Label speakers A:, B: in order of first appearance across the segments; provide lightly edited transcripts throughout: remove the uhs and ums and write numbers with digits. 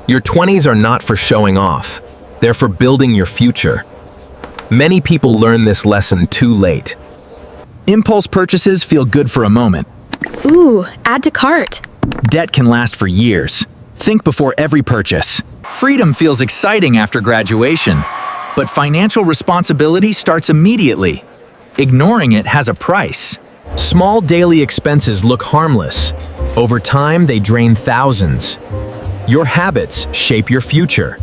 A: Your 20s are not for showing off. They're for building your future. Many people learn this lesson too late.
B: Impulse purchases feel good for a moment.
C: Ooh, add to cart.
B: Debt can last for years. Think before every purchase. Freedom feels exciting after graduation, but financial responsibility starts immediately. Ignoring it has a price.
A: Small daily expenses look harmless. Over time, they drain thousands. Your habits shape your future.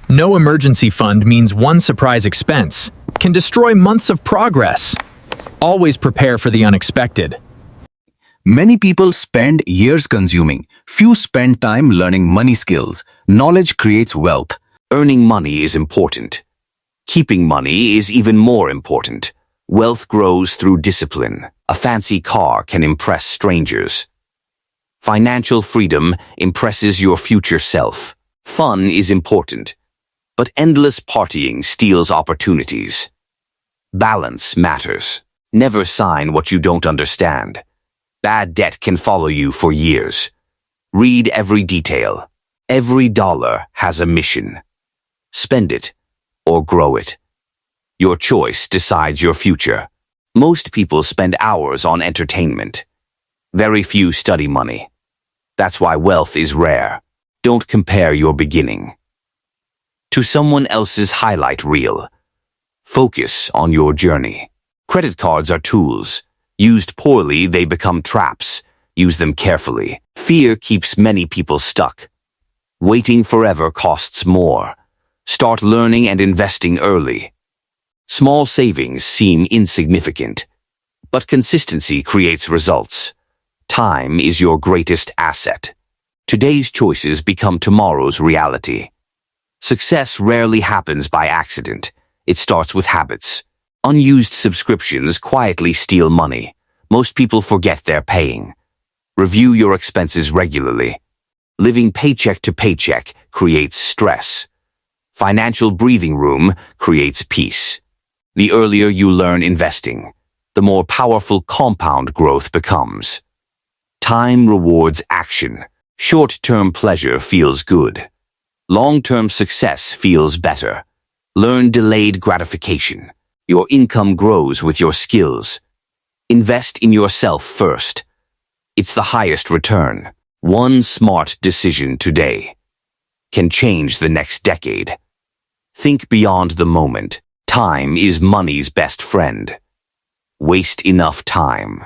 B: No emergency fund means one surprise expense can destroy months of progress. Always prepare for the unexpected.
D: Many people spend years consuming. Few spend time learning money skills. Knowledge creates wealth.
E: Earning money is important. Keeping money is even more important. Wealth grows through discipline. A fancy car can impress strangers. Financial freedom impresses your future self. Fun is important, but endless partying steals opportunities. Balance matters. Never sign what you don't understand. Bad debt can follow you for years. Read every detail. Every dollar has a mission. Spend it or grow it. Your choice decides your future. Most people spend hours on entertainment. Very few study money. That's why wealth is rare. Don't compare your beginning to someone else's highlight reel. Focus on your journey. Credit cards are tools. Used poorly, they become traps. Use them carefully. Fear keeps many people stuck. Waiting forever costs more. Start learning and investing early. Small savings seem insignificant, but consistency creates results. Time is your greatest asset. Today's choices become tomorrow's reality. Success rarely happens by accident. It starts with habits. Unused subscriptions quietly steal money. Most people forget they're paying. Review your expenses regularly. Living paycheck to paycheck creates stress. Financial breathing room creates peace. The earlier you learn investing, the more powerful compound growth becomes. Time rewards action. Short-term pleasure feels good. Long-term success feels better. Learn delayed gratification. Your income grows with your skills. Invest in yourself first. It's the highest return. One smart decision today can change the next decade. Think beyond the moment. Time is money's best friend. Waste enough time,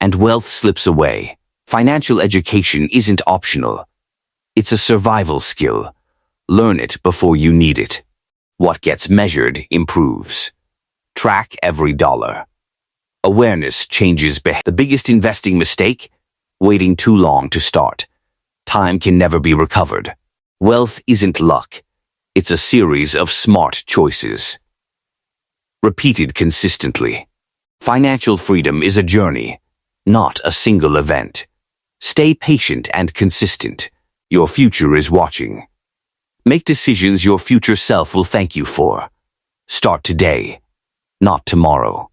E: and wealth slips away. Financial education isn't optional. It's a survival skill. Learn it before you need it. What gets measured improves. Track every dollar. Awareness changes behavior. The biggest investing mistake? Waiting too long to start. Time can never be recovered. Wealth isn't luck. It's a series of smart choices, repeated consistently. Financial freedom is a journey, not a single event. Stay patient and consistent. Your future is watching. Make decisions your future self will thank you for. Start today, not tomorrow.